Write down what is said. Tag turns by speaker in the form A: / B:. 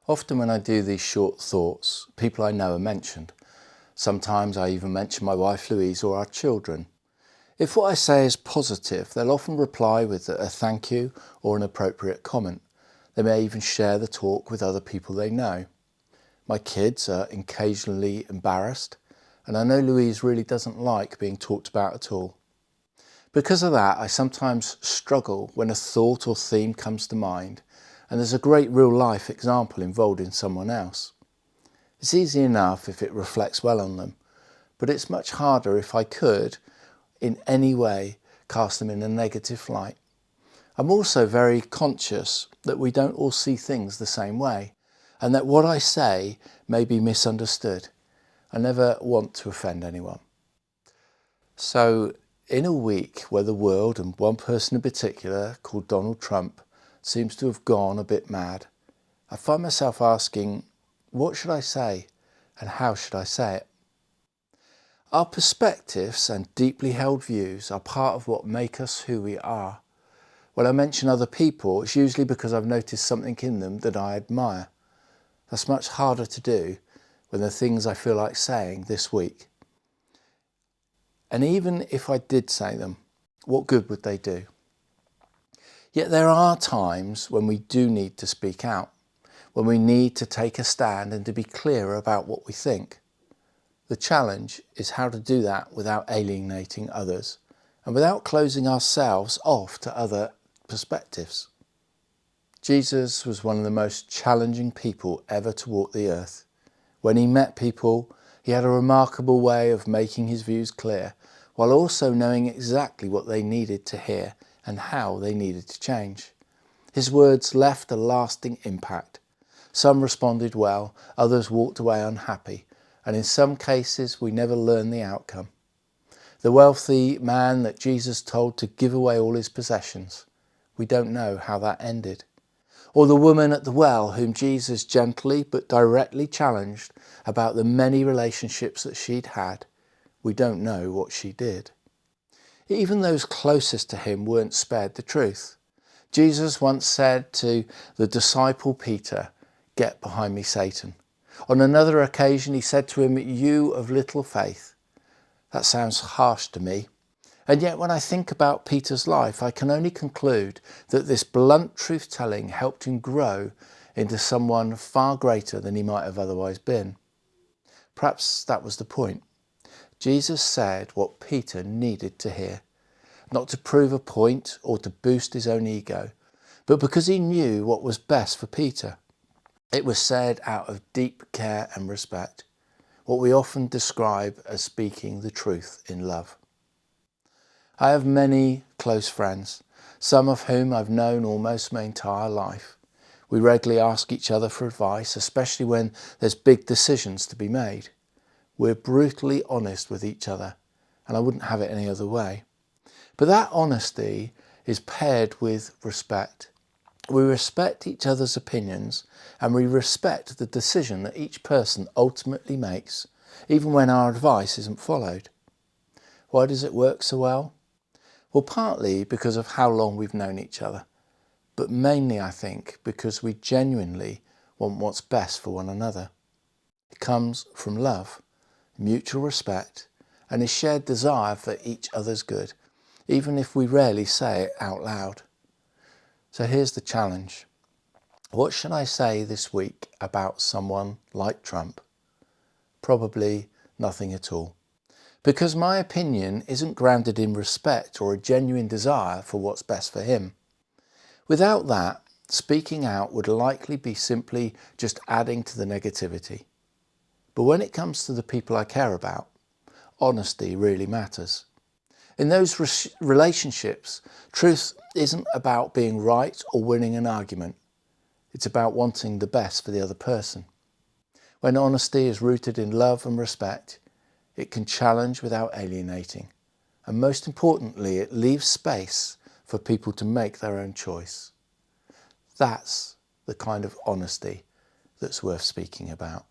A: Often when I do these short thoughts, people I know are mentioned. Sometimes I even mention my wife Louise or our children. If what I say is positive, they'll often reply with a thank you or an appropriate comment. They may even share the talk with other people they know. My kids are occasionally embarrassed, and I know Louise really doesn't like being talked about at all. Because of that, I sometimes struggle when a thought or theme comes to mind and there's a great real-life example involved in someone else. It's easy enough if it reflects well on them, but it's much harder if I could, in any way, cast them in a negative light. I'm also very conscious that we don't all see things the same way, and that what I say may be misunderstood. I never want to offend anyone. So, in a week where the world, and one person in particular called Donald Trump, seems to have gone a bit mad, I find myself asking, what should I say and how should I say it? Our perspectives and deeply held views are part of what make us who we are. When I mention other people, it's usually because I've noticed something in them that I admire. That's much harder to do when the things I feel like saying this week. And even if I did say them, what good would they do? Yet there are times when we do need to speak out, when we need to take a stand and to be clear about what we think. The challenge is how to do that without alienating others and without closing ourselves off to other perspectives. Jesus was one of the most challenging people ever to walk the earth. When he met people, he had a remarkable way of making his views clear, while also knowing exactly what they needed to hear and how they needed to change. His words left a lasting impact. Some responded well, others walked away unhappy, and in some cases we never learned the outcome. The wealthy man that Jesus told to give away all his possessions, we don't know how that ended. Or the woman at the well whom Jesus gently but directly challenged about the many relationships that she'd had, we don't know what she did. Even those closest to him weren't spared the truth. Jesus once said to the disciple Peter, "Get behind me, Satan." On another occasion, he said to him, "You of little faith." That sounds harsh to me. And yet when I think about Peter's life, I can only conclude that this blunt truth-telling helped him grow into someone far greater than he might have otherwise been. Perhaps that was the point. Jesus said what Peter needed to hear, not to prove a point or to boost his own ego, but because he knew what was best for Peter. It was said out of deep care and respect, what we often describe as speaking the truth in love. I have many close friends, some of whom I've known almost my entire life. We regularly ask each other for advice, especially when there's big decisions to be made. We're brutally honest with each other, and I wouldn't have it any other way. But that honesty is paired with respect. We respect each other's opinions, and we respect the decision that each person ultimately makes, even when our advice isn't followed. Why does it work so well? Well, partly because of how long we've known each other, but mainly, I think, because we genuinely want what's best for one another. It comes from love, mutual respect, and a shared desire for each other's good, even if we rarely say it out loud. So here's the challenge. What should I say this week about someone like Trump? Probably nothing at all. Because my opinion isn't grounded in respect or a genuine desire for what's best for him. Without that, speaking out would likely be simply just adding to the negativity. But when it comes to the people I care about, honesty really matters. In those relationships, truth isn't about being right or winning an argument. It's about wanting the best for the other person. When honesty is rooted in love and respect, it can challenge without alienating. And most importantly, it leaves space for people to make their own choice. That's the kind of honesty that's worth speaking about.